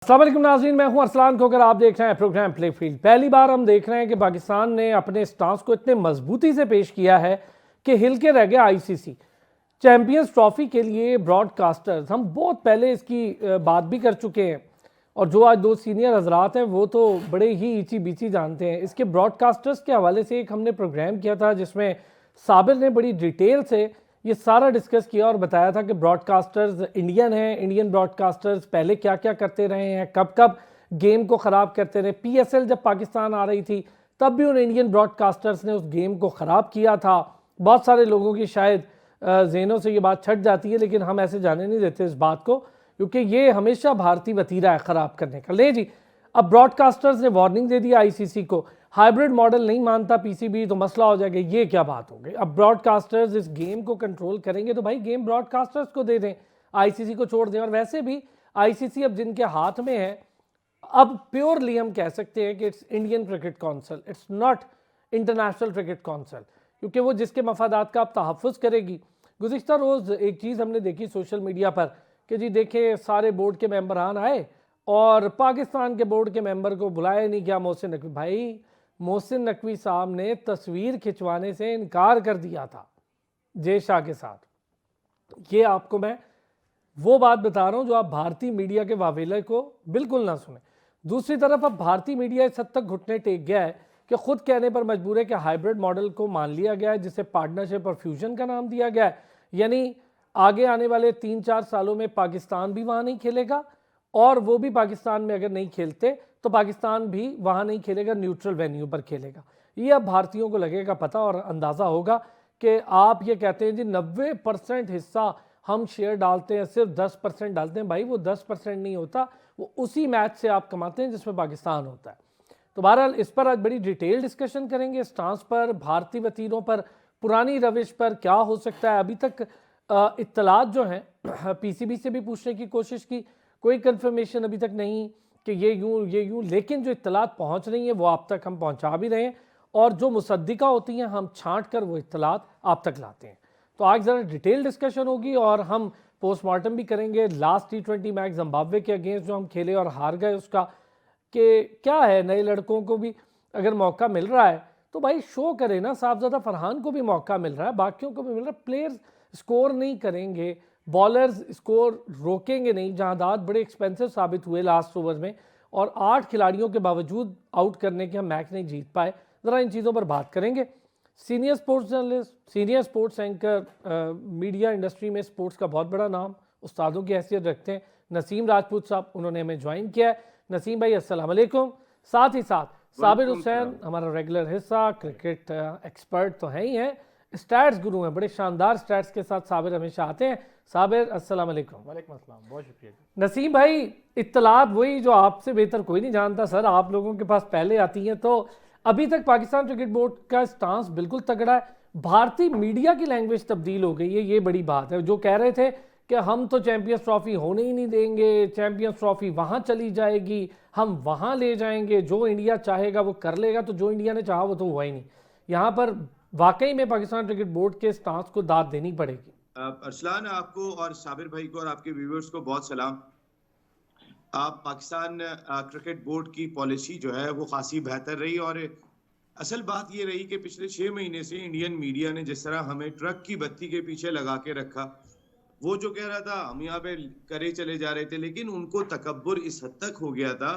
अस्सलाम वालेकुम नाज़रीन, मैं हूं अरसलान खोकर। आप देख रहे हैं प्रोग्राम प्ले फील्ड। पहली बार हम देख रहे हैं कि पाकिस्तान ने अपने स्टांस को इतने मजबूती से पेश किया है कि हिल के रह गया आईसीसी। चैंपियंस ट्रॉफी के लिए ब्रॉडकास्टर्स, हम बहुत पहले इसकी बात भी कर चुके हैं और जो आज दो सीनियर हजरात हैं वो तो बड़े ही ईची बीची जानते हैं। इसके ब्रॉडकास्टर्स के हवाले से एक हमने प्रोग्राम किया था जिसमें साबिर ने बड़ी डिटेल से ये सारा डिस्कस किया और बताया था कि ब्रॉडकास्टर्स इंडियन हैं, इंडियन ब्रॉडकास्टर्स पहले क्या क्या करते रहे हैं, कब कब गेम को ख़राब करते रहे। पीएसएल जब पाकिस्तान आ रही थी तब भी उन इंडियन ब्रॉडकास्टर्स ने उस गेम को ख़राब किया था। बहुत सारे लोगों की शायद जहनों से ये बात छट जाती है, लेकिन हम ऐसे जाने नहीं देते इस बात को, क्योंकि ये हमेशा भारतीय वतीरा है ख़राब करने का। ले जी, अब ब्रॉडकास्टर्स ने वार्निंग दे दी आईसीसी को, हाइब्रिड मॉडल नहीं मानता पीसीबी तो मसला हो जाएगा। ये क्या बात हो गई? अब ब्रॉडकास्टर्स इस गेम को कंट्रोल करेंगे तो भाई गेम ब्रॉडकास्टर्स को दे दें, आईसीसी को छोड़ दें। और वैसे भी आईसीसी अब जिनके हाथ में है, अब प्योरली हम कह सकते हैं कि it's Indian cricket council, it's not international cricket council, क्योंकि वो जिसके मफादात का अब तहफ़्फ़ुज़ करेगी। गुज़िश्ता रोज़ एक चीज़ हमने देखी सोशल मीडिया पर कि जी देखें सारे बोर्ड के मेंबरान आए और पाकिस्तान के बोर्ड के मेंबर को बुलाया नहीं गया। मोहसिन नकवी, भाई मोहसिन नकवी साहब ने तस्वीर खिंचवाने से इनकार कर दिया था जय शाह के साथ। ये आपको मैं वो बात बता रहा हूं जो आप भारतीय मीडिया के वावेले को बिल्कुल ना सुने। दूसरी तरफ अब भारतीय मीडिया इस हद तक घुटने टेक गया है कि खुद कहने पर मजबूर है कि हाइब्रिड मॉडल को मान लिया गया है, जिसे पार्टनरशिप और फ्यूजन का नाम दिया गया है। यानी आगे आने वाले 3-4 सालों में पाकिस्तान भी वहां नहीं खेलेगा और वो भी पाकिस्तान में अगर नहीं खेलते तो पाकिस्तान भी वहाँ नहीं खेलेगा, न्यूट्रल वेन्यू पर खेलेगा। ये अब भारतीयों को लगेगा पता और अंदाज़ा होगा कि आप ये कहते हैं जी 90% हिस्सा हम शेयर डालते हैं, सिर्फ 10% डालते हैं। भाई वो 10% नहीं होता, वो उसी मैच से आप कमाते हैं जिसमें पाकिस्तान होता है। तो बहरहाल इस पर आज बड़ी डिटेल डिस्कशन करेंगे, स्टांस पर, भारतीय वतीरों पर, पुरानी रविश पर क्या हो सकता है। अभी तक इत्तलात जो हैं पीसीबी से भी पूछने की कोशिश की, कोई कंफर्मेशन अभी तक नहीं कि ये यूं, लेकिन जो इत्तलात पहुंच रही हैं वो आप तक हम पहुंचा भी रहे हैं और जो मुसद्दिका होती हैं हम छांट कर वो इत्तलात आप तक लाते हैं। तो आज ज़रा डिटेल डिस्कशन होगी और हम पोस्टमार्टम भी करेंगे लास्ट T20 मैच जिम्बाब्वे के अगेंस्ट जो हम खेले और हार गए उसका, कि क्या है नए लड़कों को भी अगर मौका मिल रहा है तो भाई शो करे ना। साहबजादा फरहान को भी मौका मिल रहा है, बाकियों को भी मिल रहा है। प्लेयर्स स्कोर नहीं करेंगे, बॉलर्स स्कोर रोकेंगे नहीं। जहादात बड़े एक्सपेंसिव साबित हुए लास्ट ओवर में और 8 खिलाड़ियों के बावजूद आउट करने के हम मैच नहीं जीत पाए। ज़रा इन चीज़ों पर बात करेंगे। Senior sports journalist, senior sports anchor, media industry में स्पोर्ट्स का बहुत बड़ा नाम, उस्तादों की हैसियत रखते हैं, नसीम राजपूत साहब, उन्होंने हमें ज्वाइन किया है। नसीम भाई अस्सलाम वालेकुम। साथ ही साथ साबिर हुसैन, हमारा रेगुलर हिस्सा, क्रिकेट एक्सपर्ट तो हैं ही हैं, स्टैट्स गुरु हैं, बड़े शानदार स्टैट्स के साथ साबिर हमेशा आते हैं। साबिर अस्सलाम वालेकुम। वालेकुम अस्सलाम, बहुत शुक्रिया। नसीम भाई, इत्तलात वही जो आपसे बेहतर कोई नहीं जानता सर, आप लोगों के पास पहले आती हैं। तो अभी तक पाकिस्तान क्रिकेट बोर्ड का स्टांस बिल्कुल तगड़ा है, भारतीय मीडिया की लैंग्वेज तब्दील हो गई है, ये बड़ी बात है। जो कह रहे थे कि हम तो चैंपियंस ट्रॉफी होने ही नहीं देंगे, चैंपियंस ट्रॉफी वहाँ चली जाएगी, हम वहाँ ले जाएंगे, जो इंडिया चाहेगा वो कर लेगा, तो जो इंडिया ने चाहा वो तो हुआ ही नहीं। यहाँ पर वाकई में पाकिस्तान क्रिकेट बोर्ड के स्टांस को दाद देनी पड़ेगी। अरसलान, आपको और साबिर भाई को और आपके व्यूअर्स को बहुत सलाम। आप पाकिस्तान क्रिकेट बोर्ड की पॉलिसी जो है वो खासी बेहतर रही और असल बात ये रही कि पिछले 6 महीने से इंडियन मीडिया ने जिस तरह हमें ट्रक की बत्ती के पीछे लगा के रखा, वो जो कह रहा था हम यहाँ पे करे चले जा रहे थे, लेकिन उनको तकब्बुर इस हद तक हो गया था।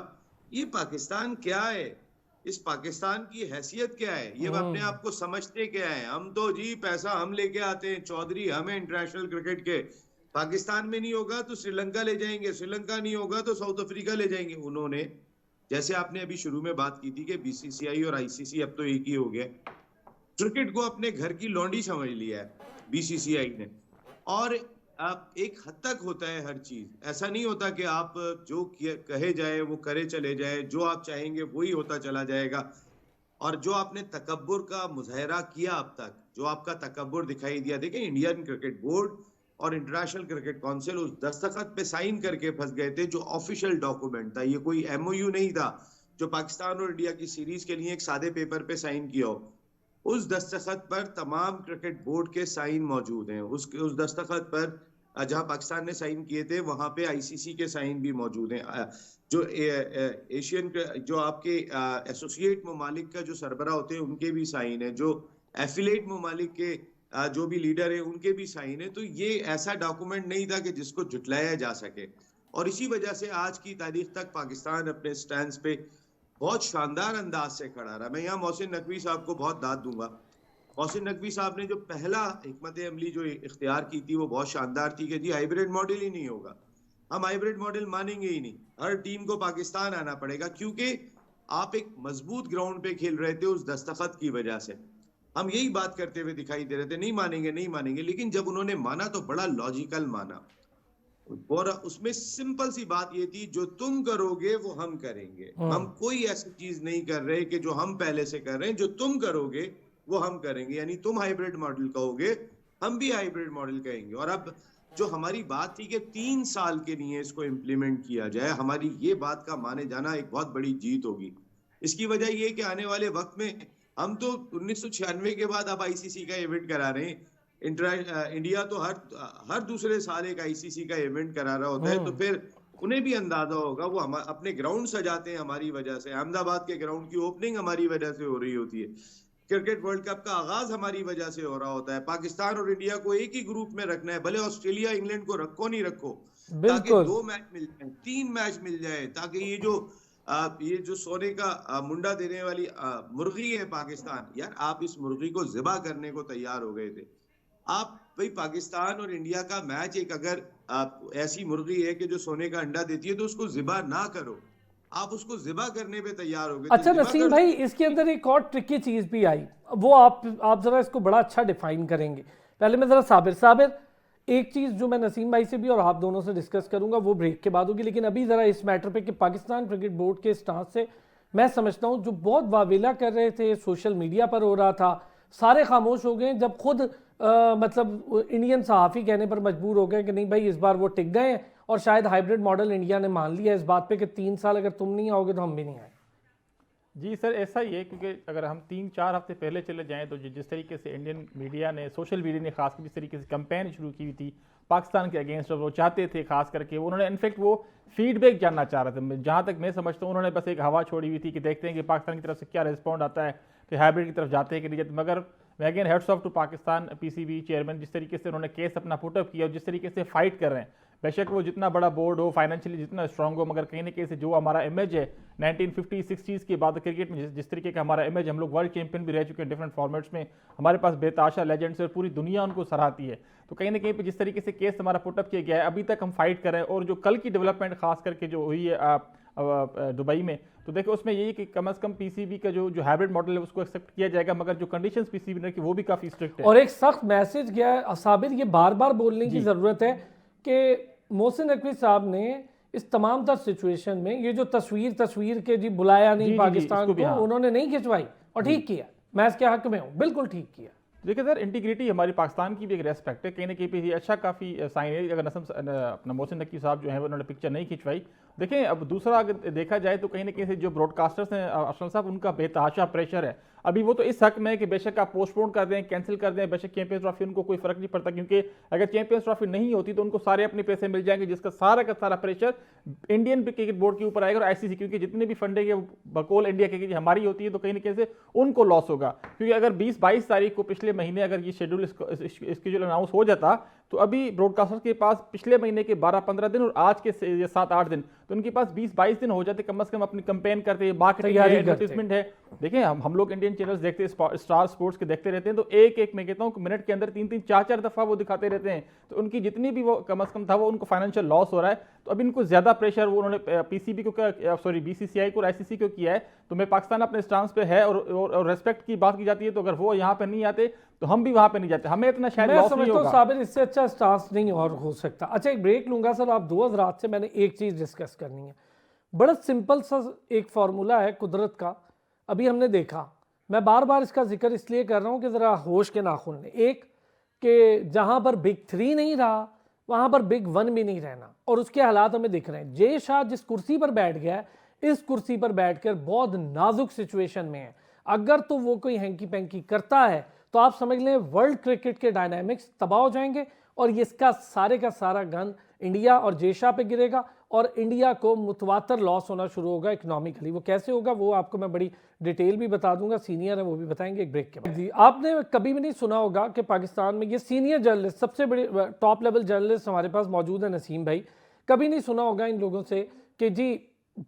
ये पाकिस्तान क्या है, इस पाकिस्तान की हैसियत क्या है, ये अपने आप को समझते क्या है? हम तो जी पैसा हम लेके आते हैं, चौधरी हमें इंटरनेशनल क्रिकेट के, पाकिस्तान में नहीं होगा तो श्रीलंका ले जाएंगे, श्रीलंका नहीं होगा तो साउथ अफ्रीका ले जाएंगे। उन्होंने, जैसे आपने अभी शुरू में बात की थी कि बीसीसीआई और आईसीसी अब तो एक ही हो गया, क्रिकेट को अपने घर की लौंडी समझ लिया है बीसीसीआई ने। और आप एक हद तक होता है हर चीज, ऐसा नहीं होता कि आप जो कहे जाए वो करे चले जाए, जो आप चाहेंगे वही होता चला जाएगा। और जो आपने तकब्बुर का मुजाहरा किया अब तक, जो आपका तकब्बुर दिखाई दिया, देखें इंडियन क्रिकेट बोर्ड और इंटरनेशनल क्रिकेट काउंसिल उस दस्तखत पे साइन करके फंस गए थे जो ऑफिशियल डॉक्यूमेंट था, ये कोई एमओयू नहीं था जो पाकिस्तान और इंडिया की सीरीज के लिए एक सादे पेपर पे साइन किया हो। उस दस्तखत पर तमाम क्रिकेट बोर्ड के साइन मौजूद हैं। उस दस्तखत पर जहां पाकिस्तान ने साइन किए थे वहां पे आईसीसी के साइन भी मौजूद हैं। जो एशियन जो आपके एसोसिएट ममालिक का जो सरबरा होते हैं उनके भी साइन है, जो एफिलेट ममालिक के जो भी लीडर है उनके भी साइन है। तो ये ऐसा डॉक्यूमेंट नहीं था कि जिसको जुटलाया जा सके, और इसी वजह से आज की तारीख तक पाकिस्तान अपने स्टैंड पे बहुत शानदार अंदाज से खड़ा रहा। मैं यहाँ मोहसिन नकवी साहब को बहुत दाद दूंगा। मोहसिन नकवी साहब ने जो पहला हिकमत अमली जो इख्तियार की थी वो बहुत शानदार थी कि जी हाइब्रिड मॉडल ही नहीं होगा, हम हाइब्रिड मॉडल मानेंगे ही नहीं, हर टीम को पाकिस्तान आना पड़ेगा, क्योंकि आप एक मजबूत ग्राउंड पे खेल रहे थे उस दस्तखत की वजह से। हम यही बात करते हुए दिखाई दे रहे थे, नहीं मानेंगे नहीं मानेंगे, लेकिन जब उन्होंने माना तो बड़ा लॉजिकल माना, और उसमें सिंपल सी बात ये थी, जो तुम करोगे वो हम करेंगे। हम कोई ऐसी चीज नहीं कर रहे कि जो हम पहले से कर रहे हैं, जो तुम करोगे वो हम करेंगे। यानी तुम हाइब्रिड मॉडल कहोगे, हम भी हाइब्रिड मॉडल कहेंगे। और अब जो हमारी बात थी कि 3 साल के लिए इसको इम्प्लीमेंट किया जाए, हमारी ये बात का माने जाना एक बहुत बड़ी जीत होगी। इसकी वजह ये कि आने वाले वक्त में हम तो 1996 के बाद अब आईसीसी का इवेंट करा रहे हैं। इंडिया तो हर दूसरे साल एक आईसीसी का इवेंट करा रहा होता है, तो फिर उन्हें भी अंदाजा होगा, वो हम अपने ग्राउंड सजाते हैं हमारी वजह से। अहमदाबाद के ग्राउंड की ओपनिंग हमारी वजह से हो रही होती है, क्रिकेट वर्ल्ड कप का आगाज हमारी वजह से हो रहा होता है। पाकिस्तान और इंडिया को एक ही ग्रुप में रखना है, भले ऑस्ट्रेलिया इंग्लैंड को रखो नहीं रखो, ताकि 2 मैच मिल जाए, 3 मैच मिल जाए, ताकि ये जो सोने का मुंडा देने वाली मुर्गी है पाकिस्तान, यार आप इस मुर्गी को ज़िबा करने को तैयार हो गए थे। आप भाई पाकिस्तान और इंडिया का मैच एक अगर ऐसी मुर्गी है कि जो सोने का अंडा देती है, तो उसको ज़िबा ना करो, आप उसको ज़िबा करने पे तैयार हो गए। अच्छा नसीम भाई, इसके अंदर एक और ट्रिकी चीज भी आई, वो आप जरा इसको बड़ा अच्छा डिफाइन करेंगे। पहले मैं जरा साबिर एक चीज जो मैं नसीम भाई से भी और आप दोनों से डिस्कस करूंगा वो ब्रेक के बाद होगी, लेकिन अभी जरा इस मैटर पे कि पाकिस्तान क्रिकेट बोर्ड के स्टांस से मैं समझता हूं जो बहुत वावेला कर रहे थे, सोशल मीडिया पर हो रहा था, सारे खामोश हो गए जब खुद मतलब इंडियन सहाफ़ी कहने पर मजबूर हो गए कि नहीं भाई इस बार वो टिक गए हैं, और शायद हाइब्रिड मॉडल इंडिया ने मान लिया इस बात पे कि 3 साल अगर तुम नहीं आओगे तो हम भी नहीं आए। जी सर, ऐसा ही है, क्योंकि अगर हम 3-4 हफ्ते पहले चले जाएं तो जिस तरीके से इंडियन मीडिया ने, सोशल मीडिया ने खासकर जिस तरीके से कैंपेन शुरू की हुई थी पाकिस्तान के अगेंस्ट, वो चाहते थे खास करके, उन्होंने इनफेक्ट वो फीडबैक जानना चाह रहे थे। जहाँ तक मैं समझता हूँ उन्होंने बस एक हवा छोड़ी हुई थी कि देखते हैं कि पाकिस्तान की तरफ से क्या रिस्पॉन्ड आता है, कि हाइब्रिड की तरफ जाते हैं कि नहीं जाते। मगर मैं again heads off to Pakistan PCB chairman, जिस तरीके से उन्होंने केस अपना पुटअप किया और जिस तरीके से फाइट कर रहे हैं, बेशक वो जितना बड़ा बोर्ड हो, फाइनेंशियली जितना स्ट्रांग हो, मगर कहीं ना कहीं से जो हमारा इमेज है 1950-60s के बाद क्रिकेट में, जिस तरीके का हमारा इमेज, हम लोग वर्ल्ड चैंपियन भी रह चुके हैं डिफरेंट फॉर्मेट्स में, हमारे पास बेताशा लेजेंड्स और पूरी दुनिया उनको सराहती है। तो कहीं ना कहीं पे जिस तरीके से केस हमारा पुटअप किया गया है, अभी तक हम फाइट कर रहे हैं। और जो कल की डेवलपमेंट खास करके जो हुई है दुबई में, तो देखो उसमें यही कि कम से कम पीसीबी का जो हाइब्रिड मॉडल है उसको एक्सेप्ट किया जाएगा, मगर जो कंडीशंस पीसीबी ने की वो भी काफ़ी स्ट्रिक्ट है। और एक सख्त मैसेज गया है साबिर, ये बार बार बोलने की ज़रूरत है कि मोहसिन नकवी साहब ने इस तमाम तर सिचुएशन में ये जो तस्वीर के जी बुलाया नहीं पाकिस्तान को, उन्होंने नहीं खिंचवाई और ठीक किया। मैं इसके हक में हूँ, बिल्कुल ठीक किया। देखिए सर, इंटीग्रिटी हमारी पाकिस्तान की भी एक रेस्पेक्ट है, कहीं ना कहीं पे ये अच्छा काफ़ी साइन है। अगर अपना मोहसिन नकवी साहब जो है उन्होंने पिक्चर नहीं खिंचवाई। देखें, अब दूसरा अगर देखा जाए तो कहीं ना कहीं से जो ब्रॉडकास्टर्स हैं अफसल साहब, उनका बेतहाशा प्रेशर है। अभी वो तो इस हक में है कि बेशक आप पोस्टपोन कर दें, कैंसिल कर दें, बेशक चैंपियंस ट्रॉफी उनको कोई फर्क नहीं पड़ता, क्योंकि अगर चैंपियंस ट्रॉफी नहीं होती तो उनको सारे अपने पैसे मिल जाएंगे, जिसका सारा का सारा प्रेशर इंडियन क्रिकेट बोर्ड के ऊपर आएगा और आईसीसी, क्योंकि जितने भी फंडिंग है बकौल इंडिया की हमारी होती है, तो कहीं ना कहीं से उनको लॉस होगा। क्योंकि अगर 20-22 तारीख को पिछले महीने अगर ये शेड्यूल स्केड्यूल अनाउंस हो जाता, तो अभी ब्रॉडकास्टर के पास पिछले महीने के 12-15 दिन और आज के 7-8 दिन, तो उनके पास 20-22 दिन हो जाते कम से कम अपनी कैंपेन करते, मार्केटिंग है, एडवर्टाइजमेंट है। देखिए, हम लोग इंडियन चैनल्स देखते हैं, स्टार स्पोर्ट्स के देखते रहते हैं, तो एक मैं कहता हूँ मिनट के अंदर 3-3, 4-4 दफा वो दिखाते रहते हैं। तो उनकी जितनी भी वो कम से कम था वो उनको फाइनेंशियल लॉस हो रहा है। तो अब इनको ज्यादा प्रेशर वो उन्होंने पीसीबी को, सॉरी बीसीसीआई को और आईसीसी को किया है। तो मैं पाकिस्तान अपने स्टांस पे है और रेस्पेक्ट की बात की जाती है, तो अगर वो यहाँ पे नहीं आते तो हम भी वहां पे नहीं जाते, हमें इतना शायद लॉस नहीं होगा। साबिर, इससे अच्छा स्टांस नहीं और हो सकता। अच्छा, एक ब्रेक लूंगा सर। आप 2 हज़रात से मैंने एक चीज डिस्कस करनी है। बड़ा सिंपल सा एक फार्मूला है कुदरत का, अभी हमने देखा। मैं बार बार इसका जिक्र इसलिए कर रहा हूं कि जरा होश के नाखून लें। एक कि जहां पर बिग 3 नहीं रहा वहां पर बिग 1 भी नहीं रहना, और उसके हालात हमें दिख रहे हैं। जय शाह जिस कुर्सी पर बैठ गया है, इस कुर्सी पर बैठकर बहुत नाजुक सिचुएशन में है। अगर तो वो कोई हैंकी पैंकी करता है तो आप समझ लें वर्ल्ड क्रिकेट के डायनामिक्स तबाह हो जाएंगे, और ये इसका सारे का सारा गन इंडिया और जेशा पे गिरेगा और इंडिया को मुतवातर लॉस होना शुरू होगा इकोनॉमिकली। वो कैसे होगा वो आपको मैं बड़ी डिटेल भी बता दूंगा, सीनियर है वो भी बताएंगे एक ब्रेक के बाद। जी, आपने कभी भी नहीं सुना होगा कि पाकिस्तान में ये सीनियर जर्नलिस्ट, सबसे बड़े टॉप लेवल जर्नलिस्ट हमारे पास मौजूद है, नसीम भाई, कभी नहीं सुना होगा इन लोगों से कि जी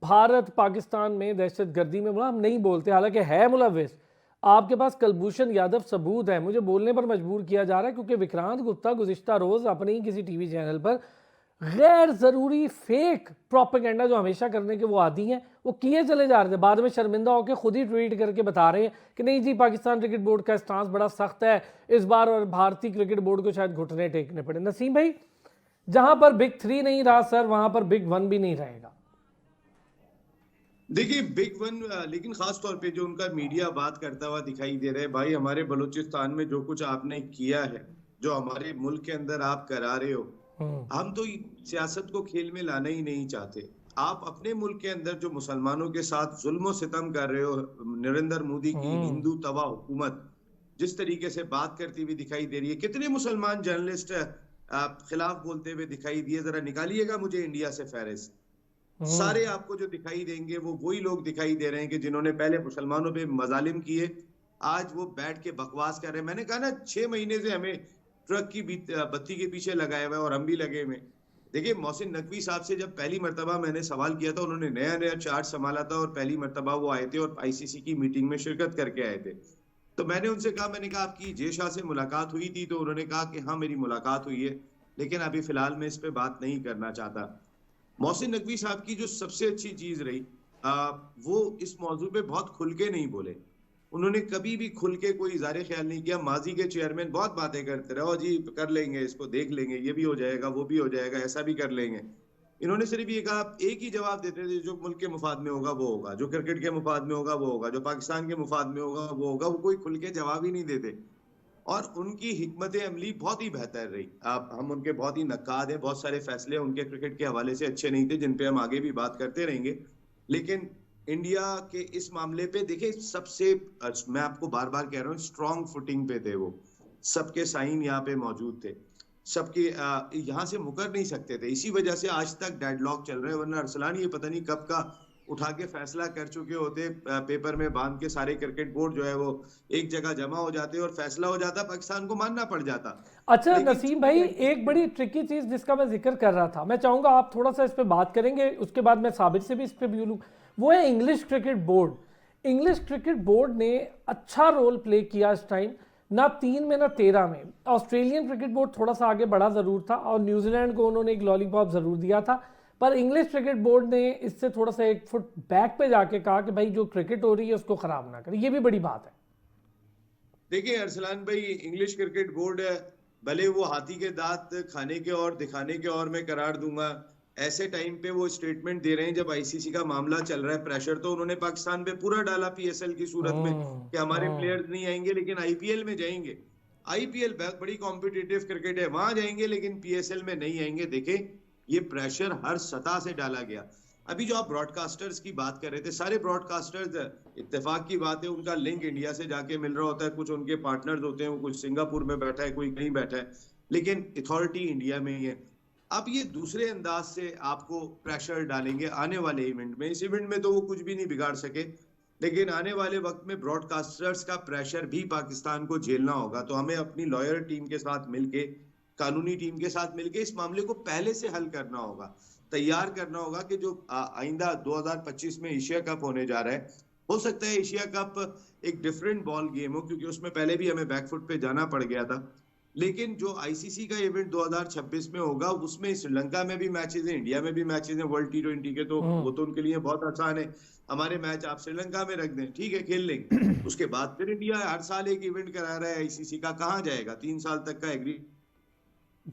भारत पाकिस्तान में दहशत गर्दी में हम नहीं बोलते, हालांकि है मुलविस। आपके पास कुलभूषण यादव सबूत है, मुझे बोलने पर मजबूर किया जा रहा है क्योंकि विक्रांत गुप्ता गुज़िश्ता रोज़ अपने ही किसी टीवी चैनल पर गैर ज़रूरी फेक प्रोपेगेंडा जो हमेशा करने के वो आदी हैं, वो किए चले जा रहे थे। बाद में शर्मिंदा होकर खुद ही ट्वीट करके बता रहे हैं कि नहीं जी पाकिस्तान क्रिकेट बोर्ड का स्टांस बड़ा सख्त है इस बार और भारतीय क्रिकेट बोर्ड को शायद घुटने टेकने पड़े। नसीम भाई, जहां पर बिग 3 नहीं रहा सर, वहां पर बिग 1 भी नहीं रहेगा। देखिए बिग 1, लेकिन खास तौर पे जो उनका मीडिया बात करता हुआ दिखाई दे रहा है, भाई हमारे बलूचिस्तान में जो कुछ आपने किया है, जो हमारे मुल्क के अंदर आप करा रहे हो, हम तो सियासत को खेल में लाना ही नहीं चाहते। आप अपने मुल्क के अंदर जो मुसलमानों के साथ जुल्म सितम कर रहे हो, नरेंद्र मोदी की हिंदू तवा हुकूमत जिस तरीके से बात करती हुई दिखाई दे रही है, कितने मुसलमान जर्नलिस्ट खिलाफ बोलते हुए दिखाई दिए, जरा निकालिएगा मुझे इंडिया से फहरिस्त। सारे आपको जो दिखाई देंगे वो वही लोग दिखाई दे रहे हैं कि जिन्होंने पहले मुसलमानों पे मजालिम किए, आज वो बैठ के बकवास कर रहे हैं। मैंने कहा ना 6 महीने से हमें ट्रक की बत्ती के पीछे लगाए हुए और हम भी लगे हुए। देखिए मोहसिन नकवी साहब से जब पहली मर्तबा मैंने सवाल किया था, उन्होंने नया नया चार्ज संभाला था और पहली मर्तबा वो आए थे और आईसीसी की मीटिंग में शिरकत करके आए थे। तो मैंने उनसे कहा, मैंने कहा आपकी जेशा से मुलाकात हुई थी? तो उन्होंने कहा कि हाँ मेरी मुलाकात हुई है, लेकिन अभी फिलहाल मैं इस पे बात नहीं करना चाहता। मोहसिन नकवी साहब की जो सबसे अच्छी चीज रही, वो इस मौजू पे बहुत खुल के नहीं बोले। उन्होंने कभी भी खुल के कोई इज़हार ख्याल नहीं किया। माजी के चेयरमैन बहुत बातें करते रहे, जी कर लेंगे, इसको देख लेंगे, ये भी हो जाएगा, वो भी हो जाएगा, ऐसा भी कर लेंगे। इन्होंने सिर्फ ये कहा, एक ही जवाब देते थे, जो मुल्क के मुफाद में होगा वो होगा, जो क्रिकेट के मुफाद में होगा वो होगा, जो पाकिस्तान के मुफाद में होगा वो होगा। वो कोई खुल के जवाब ही नहीं देते और उनकी हिकमत अमली बहुत ही बेहतर रही। हम उनके बहुत ही नक्काद हैं, बहुत सारे फैसले उनके क्रिकेट के हवाले से अच्छे नहीं थे, जिन पे हम आगे भी बात करते रहेंगे। लेकिन इंडिया के इस मामले पे देखिए, सबसे मैं आपको बार बार कह रहा हूँ, स्ट्रॉन्ग फुटिंग पे थे वो, सबके साइन यहाँ पे मौजूद थे, सबके यहाँ से मुकर नहीं सकते थे। इसी वजह से आज तक डेडलॉक चल रहे हैं, वरना अरसलान ये पता नहीं कब का उठा के फैसला कर चुके होते, पेपर में बांध के सारे क्रिकेट बोर्ड जो है वो एक जगह जमा हो जाते और फैसला हो जाता, पाकिस्तान को मानना पड़ जाता। अच्छा नसीम भाई, एक बड़ी ट्रिकी चीज जिसका मैं जिक्र कर रहा था, मैं चाहूंगा आप थोड़ा सा इस पे बात करेंगे, उसके बाद मैं साबिर से भी इस पे व्यू लूं, वो है English cricket board. English cricket board ने अच्छा रोल प्ले किया इस टाइम, ना 3 में ना 13 में। ऑस्ट्रेलियन क्रिकेट बोर्ड थोड़ा सा आगे बढ़ा जरूर था और न्यूजीलैंड को उन्होंने एक लॉलीपॉप जरूर दिया था, पर इंग्लिश क्रिकेट बोर्ड ने इससे थोड़ा सा एक फुट बैक पे जाके कहा कि भाई जो क्रिकेट हो रही है उसको खराब ना करें। ये भी बड़ी बात है। देखिए अरसलान भाई, इंग्लिश क्रिकेट बोर्ड भले वो हाथी के दांत खाने के और दिखाने के और मैं करार दूंगा, ऐसे टाइम पे वो स्टेटमेंट दे रहे हैं जब आईसीसी का मामला चल रहा है, प्रेशर तो उन्होंने पाकिस्तान पे पूरा डाला पीएसएल की सूरत में कि हमारे प्लेयर्स नहीं आएंगे लेकिन आईपीएल में जाएंगे। आईपीएल बड़ी कॉम्पिटिटिव क्रिकेट है, वहां जाएंगे लेकिन पीएसएल में नहीं आएंगे। देखें ये प्रेशर हर सतह से डाला गया। अभी जो आप ब्रॉडकास्टर्स की बात कर रहे थे, सारे ब्रॉडकास्टर्स, इत्तेफाक की बात है उनका लिंक इंडिया से जाके मिल रहा होता है, कुछ उनके पार्टनर्स होते हैं, कुछ सिंगापुर में बैठा है, कोई कहीं बैठा है, लेकिन अथॉरिटी इंडिया में ही है। अब ये दूसरे अंदाज से आपको प्रेशर डालेंगे आने वाले इवेंट में। इस इवेंट में तो वो कुछ भी नहीं बिगाड़ सके, लेकिन आने वाले वक्त में ब्रॉडकास्टर्स का प्रेशर भी पाकिस्तान को झेलना होगा। तो हमें अपनी लॉयर टीम के साथ मिलके, कानूनी टीम के साथ मिलके इस मामले को पहले से हल करना होगा, तैयार करना होगा कि जो आइंदा 2025 में एशिया कप होने जा रहा है, हो सकता है एशिया कप एक डिफरेंट बॉल गेम हो, क्योंकि उसमें पहले भी हमें बैकफुट पे जाना पड़ गया था। लेकिन जो आईसीसी का इवेंट 2026 में होगा, उसमें श्रीलंका में भी मैचेस हैं, इंडिया में भी मैचेस हैं वर्ल्ड T20 के, तो वो तो उनके लिए बहुत आसान है। हमारे मैच आप श्रीलंका में रख दें, ठीक है, खेल लेंगे। उसके बाद फिर इंडिया हर साल एक इवेंट करा रहा है आईसीसी का, कहाँ जाएगा? 3 साल तक का एग्री।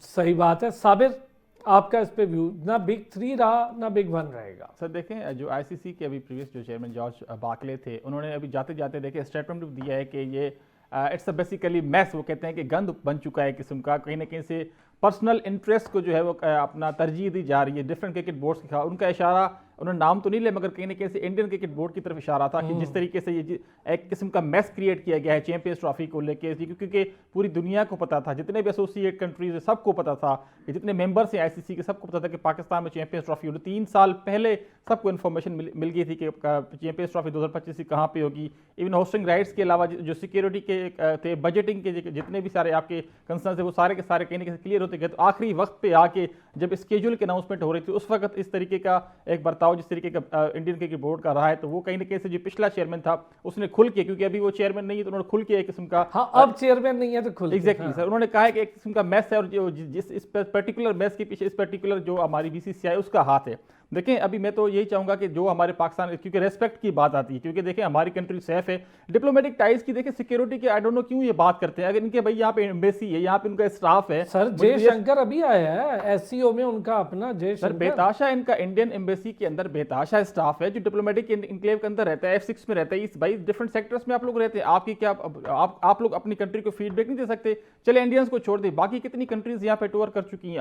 सही बात है। साबिर, आपका इस पे व्यू, ना बिग 3 रहा ना बिग 1 रहेगा। सर देखें, जो आईसीसी के अभी प्रीवियस जो चेयरमैन जॉर्ज बार्कले थे, उन्होंने अभी जाते जाते देखे स्टेटमेंट दिया है कि ये इट्स अ बेसिकली मैस, वो कहते हैं कि गंद बन चुका है किस्म का, कहीं ना कहीं से पर्सनल इंटरेस्ट को जो है वो अपना तरजीह दी जा रही है डिफरेंट क्रिकेट बोर्ड्स के खिलाफ। उनका इशारा उन्होंने नाम तो नहीं लिया, मगर कहीं ना कहीं से इंडियन क्रिकेट बोर्ड की तरफ इशारा था कि जिस तरीके से ये एक किस्म का मैस क्रिएट किया गया है चैंपियंस ट्रॉफी को लेके, क्योंकि पूरी दुनिया को पता था, जितने भी एसोसिएट कंट्रीज है सबको पता था, कि जितने मेंबर्स हैं आईसीसी के सबको पता था कि पाकिस्तान में चैंपियंस ट्रॉफी होगी। 3 साल पहले सबको इन्फॉर्मेशन मिल गई थी कि चैंपियंस ट्रॉफी 2025 की कहाँ पे होगी। इवन होस्टिंग राइट्स के अलावा जो सिक्योरिटी के थे, बजटिंग के जितने भी सारे आपके कंसर्न थे, वो सारे के सारे कहीं ना कहीं क्लियर होते गए। तो आखिरी वक्त पे आके जब स्केड्यूल की अनाउंसमेंट हो रही थी, उस वक्त इस तरीके का एक बर्ताव जिस तरीके का इंडियन क्रिकेट बोर्ड का रहा है, तो वो कहीं ना कहीं से जो पिछला चेयरमैन था उसने खुल के, क्योंकि अभी वो चेयरमैन नहीं है, तो उन्होंने खुल के एक किस्म का, हाँ, अब चेयरमैन नहीं है तो खुल एग्जैक्टली सर, उन्होंने कहा है कि एक किस्म का मैस है और जिस इस पर्टिकुलर मैस के पीछे इस पर्टिकुलर जो हमारी बीसीसीआई उसका हाथ है। देखें, अभी मैं तो यही चाहूंगा कि जो हमारे पाकिस्तान, क्योंकि रेस्पेक्ट की बात आती है, क्योंकि देखें हमारी कंट्री सेफ है, डिप्लोमेटिक टाइज की, देखें सिक्योरिटी के, आई डोंट नो क्यों ये बात करते हैं, अगर इनके भाई यहाँ पे एम्बेसी है, यहाँ पे उनका स्टाफ है। सर जयशंकर अभी आया है एससीओ में, उनका अपना सर जयशंकर, बेताशा इनका इंडियन एम्बेसी के अंदर बेताशा स्टाफ है जो डिप्लोमेटिक इनक्लेव के अंदर रहता है, F6 में रहता है। इस भाई डिफरेंट सेक्टर्स में आप लोग रहते हैं, आपकी क्या आप लोग अपनी कंट्री को फीडबैक नहीं दे सकते? चले इंडियंस को छोड़ दे, बाकी कितनी कंट्रीज यहाँ पे टूर कर चुकी हैं,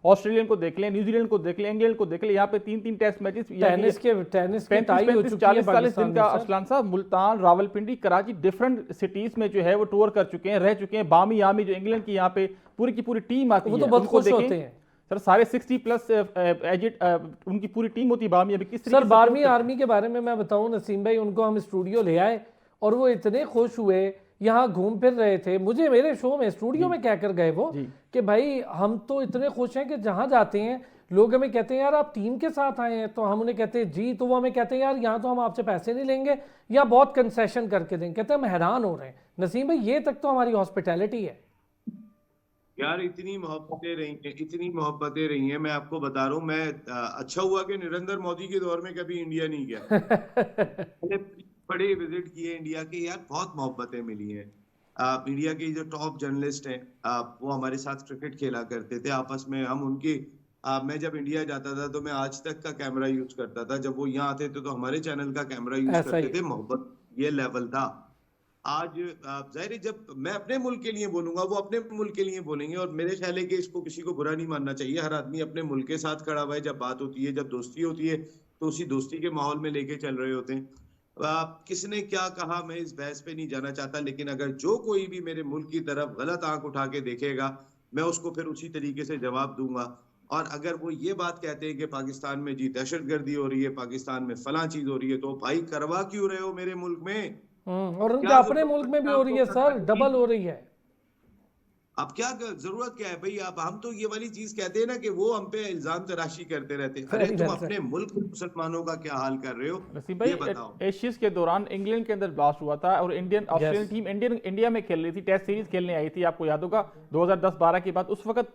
ऑस्ट्रेलियन को देख लें, न्यूजीलैंड को देख लें, इंग्लैंड को देख लें, यहाँ पे 3-3 टेस्ट मैचेस, टेनिस की टाई हो चुकी है 40 दिन का। अफसान साहब, मुल्तान, रावलपिंडी, कराची, डिफरेंट सिटीज में जो है वो टूर कर चुके हैं, रह चुके हैं। बामी आमी जो इंग्लैंड की यहाँ पे पूरी की पूरी टीम आती है, वो तो बहुत खुश होते हैं सर, सारे 60+ एजेड उनकी पूरी टीम होती है बामी। अभी किस सर बारहवीं आर्मी के बारे में मैं बताऊं नसीम भाई, उनको हम स्टूडियो ले आए और वो इतने खुश हुए, यहाँ घूम फिर रहे थे, मुझे मेरे शो में स्टूडियो में क्या कर गए वो कि भाई हम तो इतने खुश हैं कि जहाँ जाते हैं लोग हमें कहते हैं यार आप टीम के साथ आए हैं, तो हम उन्हें कहते हैं जी, तो वो हमें कहते हैं यार यहाँ तो हम आपसे पैसे नहीं लेंगे या बहुत कंसेशन करके देंगे। कहते हैं हम हैरान हो रहे हैं। नसीम भाई ये तक तो हमारी हॉस्पिटैलिटी है यार, इतनी मोहब्बतें रही हैं, इतनी मोहब्बतें रही हैं। मैं आपको बता रहा हूँ, मैं अच्छा हुआ कि नरेंद्र मोदी के दौर में कभी इंडिया नहीं गया। मैंने बड़े विजिट किए इंडिया के, यार बहुत मोहब्बतें मिली हैं। इंडिया के जो टॉप जर्नलिस्ट हैं, वो हमारे साथ क्रिकेट खेला करते थे आपस में। हम उनके मैं जब इंडिया जाता था तो मैं आज तक का कैमरा यूज करता था, जब वो यहाँ आते थे तो हमारे चैनल का कैमरा यूज करते थे। मोहब्बत ये लेवल था। आज जाहिर है जब मैं अपने मुल्क के लिए बोलूंगा, वो अपने मुल्क के लिए बोलेंगे, और मेरे ख्याल है कि इसको किसी को बुरा नहीं मानना चाहिए। हर आदमी अपने मुल्क के साथ खड़ा हुआ है। जब बात होती है, जब दोस्ती होती है, तो उसी दोस्ती के माहौल में लेके चल रहे होते हैं। किसने क्या कहा मैं इस बहस पे नहीं जाना चाहता, लेकिन अगर जो कोई भी मेरे मुल्क की तरफ गलत आंख उठा के देखेगा, मैं उसको फिर उसी तरीके से जवाब दूंगा। और अगर वो ये बात कहते हैं कि पाकिस्तान में जी दहशतगर्दी हो रही है, पाकिस्तान में फलां चीज हो रही है, तो भाई करवा क्यों रहे हो मेरे मुल्क में? और उनके अपने मुल्क में भी हो रही है सर, डबल हो रही है। अब क्या जरूरत क्या है भाई? आप हम तो ये वाली चीज कहते हैं ना कि वो हम पे इल्जाम तराशी करते रहते हैं। अरे तुम अपने मुल्क में मुसलमानों का क्या हाल कर रहे हो, ये बताओ। एशियस के दौरान इंग्लैंड के अंदर ब्लास्ट हुआ था और ऑस्ट्रेलियन टीम इंडिया में खेल रही थी, टेस्ट सीरीज खेलने आई थी, आपको याद होगा 2010-12 के बाद। उस वक्त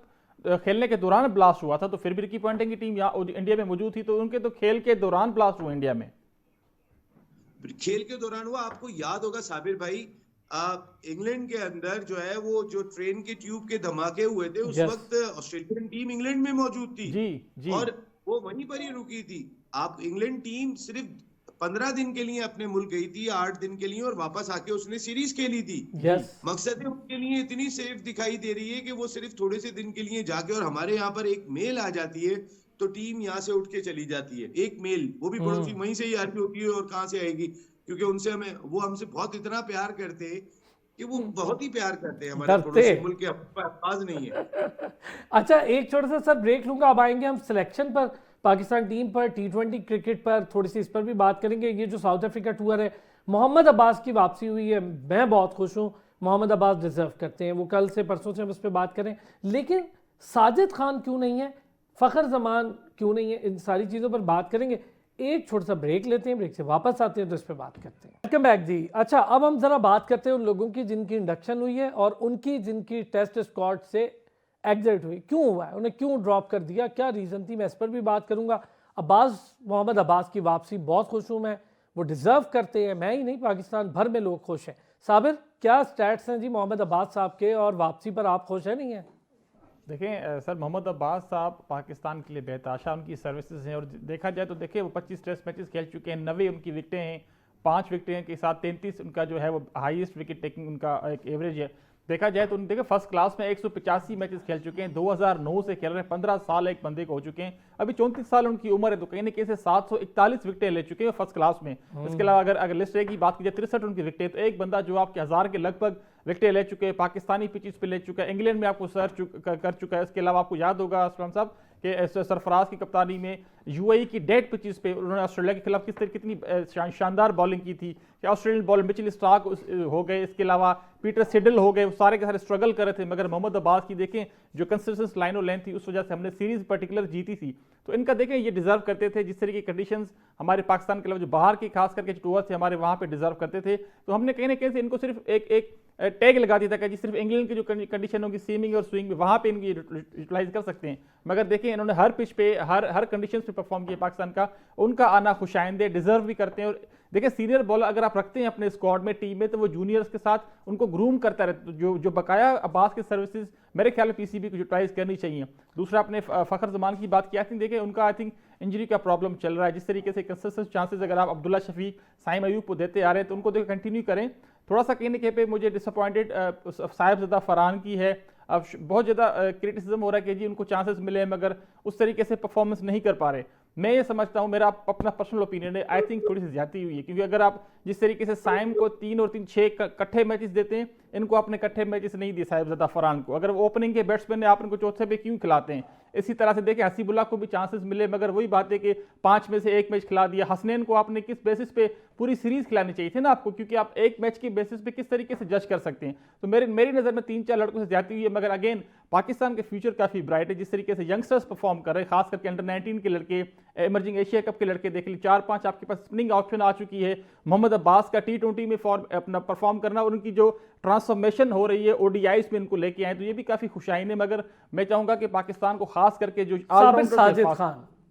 खेलने के दौरान ब्लास्ट हुआ था, तो फिर भी रिकी पॉन्टिंग की टीम यहाँ इंडिया में मौजूद थी, तो उनके तो खेल के दौरान ब्लास्ट हुआ इंडिया में। खेल के दौरान हुआ। आपको याद होगा साबिर भाई, इंग्लैंड के अंदर जो है वो जो ट्रेन के ट्यूब के धमाके हुए थे, उस वक्त ऑस्ट्रेलियन टीम इंग्लैंड में मौजूद थी जी। और वो वहीं पर ही रुकी थी। आप इंग्लैंड टीम सिर्फ 15 दिन के लिए अपने मुल्क गई थी, 8 दिन के लिए, और वापस आके उसने सीरीज खेली थी। मकसद है उनके लिए इतनी सेफ दिखाई दे रही है कि वो सिर्फ थोड़े से दिन के लिए जाके, और हमारे यहाँ पर एक मेल आ जाती है तो टीम यहाँ से उठ के चली जाती है। एक मेल, वो भी पड़ोसी वहीं से ही आ रही होती है, और कहाँ से आएगी? क्योंकि उनसे वो हमसे बहुत इतना प्यार करते हैं कि वो बहुत ही प्यार करते हैं। हमारे पड़ोसी मुल्क के आवाज नहीं है। अच्छा, एक छोटा सा सर ब्रेक लूंगा, अब आएंगे हम सिलेक्शन पर, पाकिस्तान टीम पर, T20 क्रिकेट पर, थोड़ी सी इस पर भी बात करेंगे। ये जो साउथ अफ्रीका टूर है, मोहम्मद अब्बास की वापसी हुई है, मैं बहुत खुश हूँ। मोहम्मद अब्बास डिजर्व करते हैं, वो कल से परसों से हम इस पर बात करें। लेकिन साजिद खान क्यों नहीं है, फ़खर जमान क्यों नहीं है, इन सारी चीज़ों पर बात करेंगे। एक छोटा सा ब्रेक लेते हैं, ब्रेक से वापस आते हैं तो इस पर बात करते हैं। वेलकम बैक जी। अच्छा, अब हम ज़रा बात करते हैं उन लोगों की जिनकी इंडक्शन हुई है और उनकी जिनकी टेस्ट स्क्वाड से एग्जिट हुई। क्यों हुआ है, उन्हें क्यों ड्रॉप कर दिया, क्या रीज़न थी, मैं इस पर भी बात करूंगा। मोहम्मद अब्बास की वापसी बहुत खुश हूँ मैं, वो डिज़र्व करते हैं, मैं ही नहीं पाकिस्तान भर में लोग खुश हैं। साबिर, क्या स्टैट्स हैं जी मोहम्मद अब्बास साहब के, और वापसी पर आप खुश हैं नहीं हैं? देखें सर, मोहम्मद अब्बास साहब पाकिस्तान के लिए बेताशा उनकी सर्विसेज हैं, और देखा जाए तो देखिए वो 25 टेस्ट मैचेस खेल चुके हैं, 90 उनकी विकेटें हैं, 5 विकेटें के साथ 33 उनका जो है वो हाईएस्ट विकेट टेकिंग उनका एक एवरेज है। देखा जाए तो देखिए फर्स्ट क्लास में 185 मैचेस खेल चुके हैं, 2009 से खेल रहे हैं, 15 साल एक बंदे को हो चुके हैं, अभी 34 साल उनकी उम्र है, तो कहीं ना कहीं से 741 विकेटें ले चुके हैं फर्स्ट क्लास में। इसके अलावा अगर लिस्ट ए की बात की जाए 63 उनकी विकेटें, तो एक बंदा जो आपके 1000 के लगभग विकेटें ले चुके हैं, पाकिस्तानी पिचेस पे ले चुका है, इंग्लैंड में आपको कर चुका है। इसके अलावा आपको याद होगा असलम साहब कि सरफराज की कप्तानी में यूएई की डेड पिचेस पे उन्होंने ऑस्ट्रेलिया के खिलाफ कितनी शानदार बॉलिंग की थी कि ऑस्ट्रेलियन बॉलर मिचेल स्टार्क हो गए, इसके अलावा पीटर सिडल हो गए, वो सारे के सारे स्ट्रगल कर रहे थे, मगर मोहम्मद अब्बास की देखें जो कंसिस्टेंस लाइन और लेंथ थी उस वजह से हमने सीरीज पर्टिकुलर जीती थी। तो इनका देखें ये डिजर्व करते थे, जिस तरह की कंडीशंस हमारे पाकिस्तान के अलावा जो बाहर की खास करके टूर थे हमारे वहाँ पे डिजर्व करते थे। तो हमने कहीं ना कहीं से इनको सिर्फ एक टैग लगा दिया था कि सिर्फ इंग्लैंड की जो कंडीशन होगी सीमिंग और स्विंग में वहाँ पे इनको यूटिलाइज कर सकते हैं, मगर देखें इन्होंने हर पिच पे हर कंडीशन पे परफॉर्म किया पाकिस्तान का, उनका आना खुशाइंदे डिजर्व भी करते हैं। और देखिए सीनियर बॉलर अगर आप रखते हैं अपने स्क्वाड में टीम में तो वो जूनियर्स के साथ उनको ग्रूम करता रहता है, जो बकाया अब्बास की सर्विसेज मेरे ख्याल में पीसीबी को यूटिलाइज करनी चाहिए। दूसरा अपने फखर जमान की बात की, आई थिंक देखिए उनका आई थिंक इंजरी का प्रॉब्लम चल रहा है, जिस तरीके से कंसिस्टेंट चांसेस अगर आप अब्दुल्ला शफीक साइम अयूब को देते आ रहे हैं तो उनको देखो कंटिन्यू करें। थोड़ा सा कहीं ना कहीं पे मुझे डिसअपॉइंटेड साहिबजादा फरहान की है, अब बहुत ज़्यादा क्रिटिसिज्म हो रहा है कि जी उनको चांसेस मिले मगर उस तरीके से परफॉर्मेंस नहीं कर पा रहे। मैं ये समझता हूँ, मेरा अपना पर्सनल ओपिनियन है, आई थिंक थोड़ी सी ज्यादा हुई है, क्योंकि अगर आप जिस तरीके से साइम को 3 और 3 6 कट्ठे मैचेस देते हैं, इनको आपने कट्ठे मैचेस नहीं दिए साहिबजादा फरहान को। अगर वो ओपनिंग के बैट्समैन ने आप इनको चौथे पे क्यों खिलाते हैं? इसी तरह से देखिए हसीबुल्ला को भी चांसेस मिले, मगर वही बात है कि 5 में से 1 मैच खिला दिया। हसनैन को आपने किस बेसिस पे पूरी सीरीज खिलानी चाहिए थी ना आपको, क्योंकि आप एक मैच के बेसिस पे किस तरीके से जज कर सकते हैं। तो मेरी नज़र में 3-4 लड़कों से ज्यादा हुई है, मगर अगेन पाकिस्तान के फ्यूचर काफ़ी ब्राइट है, जिस तरीके से यंगस्टर्स परफॉर्म कर रहे हैं, खास करके अंडर 19 के लड़के, इमर्जिंग एशिया कप के लड़के देख लीजिए, 4-5 आपके पास स्पिनिंग ऑप्शन आ चुकी है। मोहम्मद अब्बास का T20 में अपना परफॉर्म करना और उनकी जो ट्रांसफॉर्मेशन हो रही है ODIs में इनको लेके आए, तो ये भी काफ़ी खुशाइन है। मगर मैं चाहूँगा कि पाकिस्तान को खास करके जो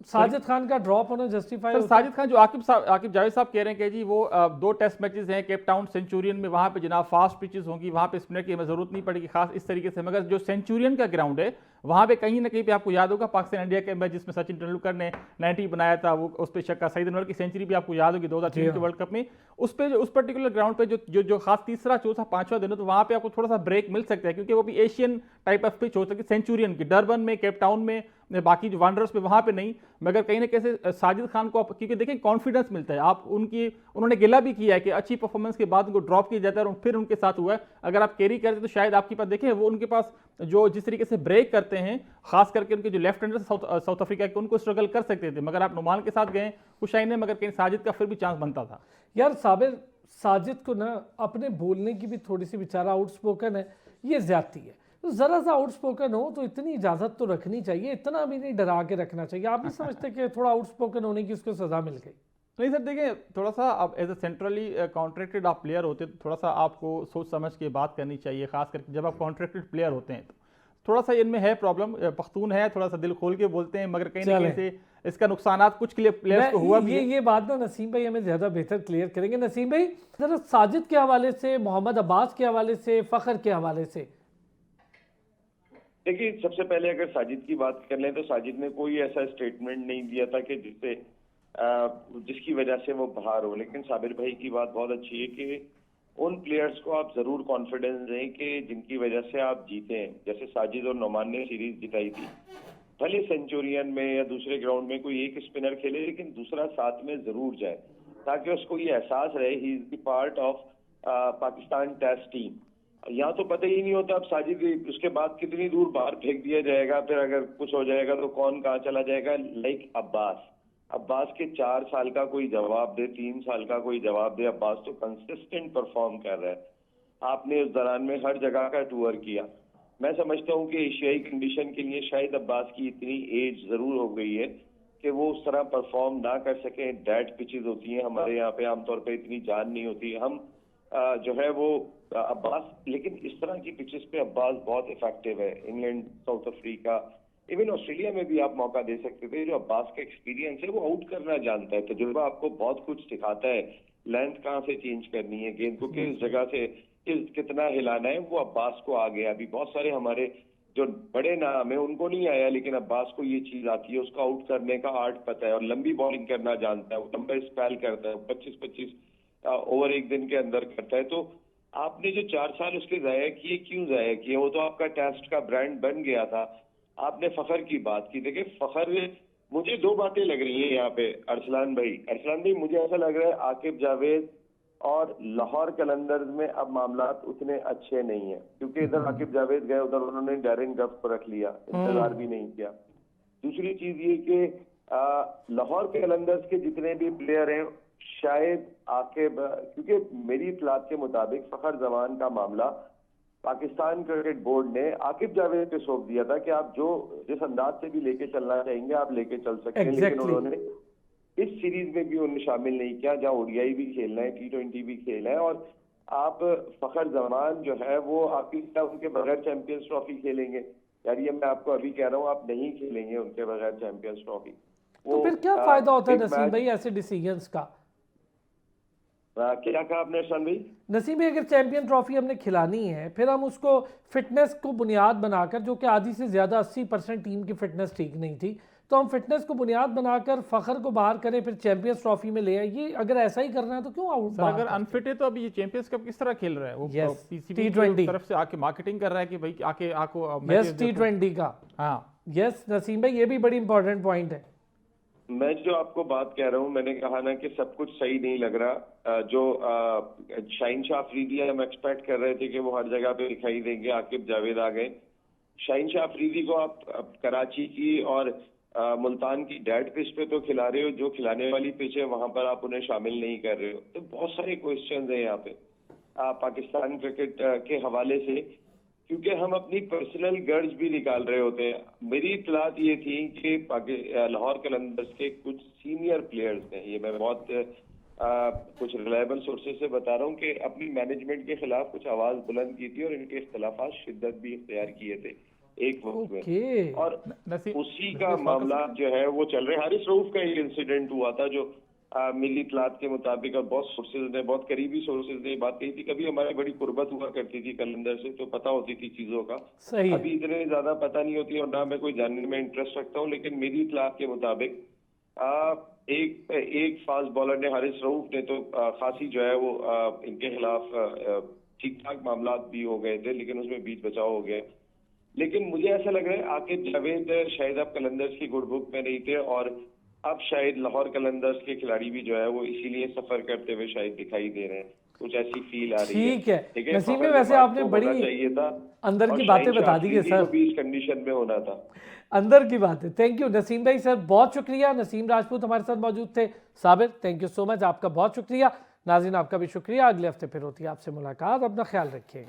साजिद खान का ड्रॉप होना जस्टिफाई सर, साजिद खान जो आकिब जावेद साहब कह रहे हैं कि जी वो 2 टेस्ट मैचेस हैं केप टाउन सेंचुरियन में, वहाँ पे जनाब फास्ट पिचेस होंगी, वहाँ पे स्पिनर की हमें जरूरत नहीं पड़ेगी खास इस तरीके से। मगर जो सेंचुरियन का ग्राउंड है वहाँ पे कहीं ना कहीं पे आपको याद होगा पाकिस्तान इंडिया के मैच जिसमें सचिन तेंदुलकर ने 90 बनाया था, वो उस पर शक्का सईद अनवर की सेंचुरी भी आपको याद होगी 2003 के वर्ल्ड कप में। उस पे जो उस पर्टिकुलर ग्राउंड पे जो खास तीसरा चौथा पांचवा दिन है, तो वहाँ पे आपको थोड़ा सा ब्रेक मिल सकता है, क्योंकि वो भी एशियन टाइप ऑफ पिच हो सकती है सेंचुरियन की, डरबन में, केप टाउन में, बाकी जो वांडरर्स पे वहाँ पे नहीं। मगर कहीं ना कहीं साजिद खान को क्योंकि देखें कॉन्फिडेंस मिलता है, आप उन्होंने गिला भी किया है कि अच्छी परफॉर्मेंस के बाद उनको ड्रॉप किया जाता है और फिर उनके साथ हुआ है। अगर आप कैरी करते तो शायद आपके पास देखें वो उनके पास जो जिस तरीके से ब्रेक करते हैं, खास करके उनके जो लेफ्ट हैंडर साउथ अफ्रीका के, उनको स्ट्रगल कर सकते थे, मगर आप नुमान के साथ गए खुशाइन है, मगर कहीं साजिद का फिर भी चांस बनता था। यार साजिद को ना अपने बोलने की भी थोड़ी सी बेचारा आउटस्पोकन है, ये ज्यादती है। तो जरा सा आउटस्पोकन हो तो इतनी इजाजत तो रखनी चाहिए, इतना भी नहीं डरा के रखना चाहिए। आप भी समझते कि थोड़ा आउटस्पोकन होने की उसको सजा मिल गई? नहीं सर, देखिए थोड़ा सा आप एज ए सेंट्रली कॉन्ट्रैक्टेड आप प्लेयर होते हैं तो थोड़ा सा आपको सोच समझ के बात करनी चाहिए, खास करके जब आप कॉन्ट्रैक्टेड प्लेयर होते हैं तो थोड़ा सा इनमें है प्रॉब्लम। पख्तून है, थोड़ा सा दिल खोल के बोलते हैं, मगर कहीं ना कहीं से इसका नुकसानात कुछ प्लेयर्स को हुआ भी है। ये बात ना नसीम भाई हमें ज्यादा बेहतर क्लियर करेंगे। नसीम भाई जरा साजिद के हवाले से, मोहम्मद अब्बास के हवाले से, फखर के हवाले से। देखिए सबसे पहले अगर साजिद की बात कर लें तो साजिद ने कोई ऐसा स्टेटमेंट नहीं दिया था कि जिसकी वजह से वो बाहर हो, लेकिन साबिर भाई की बात बहुत अच्छी है कि उन प्लेयर्स को आप जरूर कॉन्फिडेंस दें कि जिनकी वजह से आप जीते हैं। जैसे साजिद और नोमान ने सीरीज जिताई थी, भले सेंचुरियन में या दूसरे ग्राउंड में कोई एक स्पिनर खेले लेकिन दूसरा साथ में जरूर जाए, ताकि उसको ये एहसास रहे he is the part of Pakistan test team. यहाँ तो पता ही नहीं होता अब साजिद उसके बाद कितनी दूर बाहर फेंक दिया जाएगा, फिर अगर कुछ हो जाएगा तो कौन कहाँ चला जाएगा। लाइक अब्बास के 4 साल का कोई जवाब दे, 3 साल का कोई जवाब दे। अब्बास तो कंसिस्टेंट परफॉर्म कर रहा है। आपने उस दौरान में हर जगह का टूर किया। मैं समझता हूँ कि एशियाई कंडीशन के लिए शायद अब्बास की इतनी एज जरूर हो गई है कि वो उस तरह परफॉर्म ना कर सके। डेड पिचेस होती हैं हमारे यहाँ पे, आमतौर पे इतनी जान नहीं होती। हम जो है वो अब्बास, लेकिन इस तरह की पिचेस पे अब्बास बहुत इफेक्टिव है। England, south Africa, even Australia में भी आप मौका दे सकते थे। जो अब्बास का एक्सपीरियंस है वो आउट करना जानता है, तजुर्बा आपको बहुत कुछ सिखाता है। लेंथ कहाँ से चेंज करनी है, गेंद को किस जगह से कितना हिलाना है, वो अब्बास को आ गया। अभी बहुत सारे हमारे जो बड़े नाम है उनको नहीं आया, लेकिन अब्बास को ये चीज आती है, उसको आउट करने का आर्ट पता है और लंबी बॉलिंग करना जानता है। वो लंबे स्पेल करता है, 25-25 ओवर एक दिन के अंदर करता है। तो आपने जो 4 साल उसके जाया किए, क्यों जाया किए? वो तो आपका टेस्ट का ब्रांड बन गया था। आपने फखर की बात की, देखिए फखर, मुझे 2 बातें लग रही हैं यहाँ पे। अरसलान भाई, मुझे ऐसा लग रहा है आकिब जावेद और लाहौर कलंदर्स में अब मामलात उतने अच्छे नहीं है, क्योंकि इधर आकिब जावेद गए, उधर उन्होंने डैरेन गफ को रख लिया, इंतजार भी नहीं किया। दूसरी चीज ये कि लाहौर के कलंदर्स के जितने भी प्लेयर हैं, शायद आकिब, क्योंकि मेरी इतलात के मुताबिक फखर जमान का मामला पाकिस्तान क्रिकेट बोर्ड ने आकिब जावेद पे सौंप दिया था कि आप जिस अंदाज से भी लेके चलना चाहेंगे आप लेके चल सकते हैं। लेकिन उन्होंने इस सीरीज में भी उन्हें शामिल नहीं किया, जहां ओडीआई भी खेलना है, T20 भी खेलना है, और आप फखर जमान जो है वो आपकी उनके बगैर चैंपियंस ट्रॉफी खेलेंगे? यार ये मैं आपको अभी कह रहा हूँ, आप नहीं खेलेंगे उनके बगैर चैंपियंस ट्रॉफी। तो फिर क्या फायदा होता है नसीम भाई ऐसे डिसीजंस का? क्या कहा आपने अरसान भाई? नसीम भाई, अगर चैंपियन ट्रॉफी हमने खिलानी है, फिर हम उसको फिटनेस को बुनियाद बनाकर, जो कि आधी से ज़्यादा 80% टीम की फिटनेस ठीक नहीं थी, तो हम फिटनेस को बुनियाद बनाकर फखर को बाहर करें, फिर चैंपियंस ट्रॉफी में ले आए। ये अगर ऐसा ही करना है तो क्यों आउट? अगर अनफिट है तो अभी ये चैंपियंस कप किस तरह खेल रहा है? वो पीसीबी T20 की तरफ से आके मार्केटिंग कर रहा है कि भाई आके आको यस, T20 का। हाँ यस नसीम भाई, ये भी बड़ी इंपॉर्टेंट पॉइंट है। मैं जो आपको बात कह रहा हूँ, मैंने कहा ना कि सब कुछ सही नहीं लग रहा। जो शाहीन शाह अफरीदी हम एक्सपेक्ट कर रहे थे कि वो हर जगह पे दिखाई देंगे, आकिब जावेद आ गए। शाहीन शाह अफरीदी को आप कराची की और मुल्तान की डेड पिच पे तो खिला रहे हो, जो खिलाने वाली पिच है वहां पर आप उन्हें शामिल नहीं कर रहे हो। तो बहुत सारे क्वेश्चन है यहाँ पे पाकिस्तान क्रिकेट के हवाले से, क्योंकि हम अपनी पर्सनल गर्ज भी निकाल रहे होते हैं। मेरी इतलात ये थी कि लाहौर कलंदर्स के कुछ सीनियर प्लेयर्स हैं, ये मैं बहुत कुछ रिलायबल सोर्सेज से बता रहा हूँ, कि अपनी मैनेजमेंट के खिलाफ कुछ आवाज बुलंद की थी और इनके इख्तलाफात शिद्दत भी इख्तियार किए थे एक वक्त में, और उसी का मामला जो है वो चल रहे हैं। हारिस रऊफ का एक इंसिडेंट हुआ था जो मिली इतलात के मुताबिक, और बहुत सोर्सेज ने, बहुत करीबी सोर्सेज ने बात कही थी, कभी हमारी बड़ी कुर्बत हुआ करती थी कलंदर से, तो पता होती थी चीजों का। अभी इतने ज्यादा पता नहीं होती और ना मैं कोई जानने में इंटरेस्ट रखता हूँ, लेकिन मेरी इतलात के मुताबिक एक फास्ट बॉलर ने, हारिस रऊफ ने, तो खासी जो है वो इनके खिलाफ ठीक ठाक मामला भी हो गए थे, लेकिन उसमें बीच बचाव हो गया। लेकिन मुझे ऐसा लग रहा है आकिब जावेद शायद अब कलंदर्स की गुड बुक में नहीं थे, और अब शायद लाहौर कलंदर्स के खिलाड़ी भी जो है वो इसीलिए सफर करते हुए शायद दिखाई दे रहे हैं, कुछ ऐसी फील आ रही है। ठीक है नसीम में, वैसे आपने बड़ी चाहिए था, अंदर की बातें बता दी है सर, भी इस कंडीशन में होना था, अंदर की बात है। थैंक यू नसीम भाई सर, बहुत शुक्रिया। नसीम राजपूत हमारे साथ मौजूद थे। Sabir, thank you so much, आपका बहुत शुक्रिया। नाज़रीन आपका भी शुक्रिया। अगले हफ्ते फिर होती है आपसे मुलाकात, अपना ख्याल रखिएगा।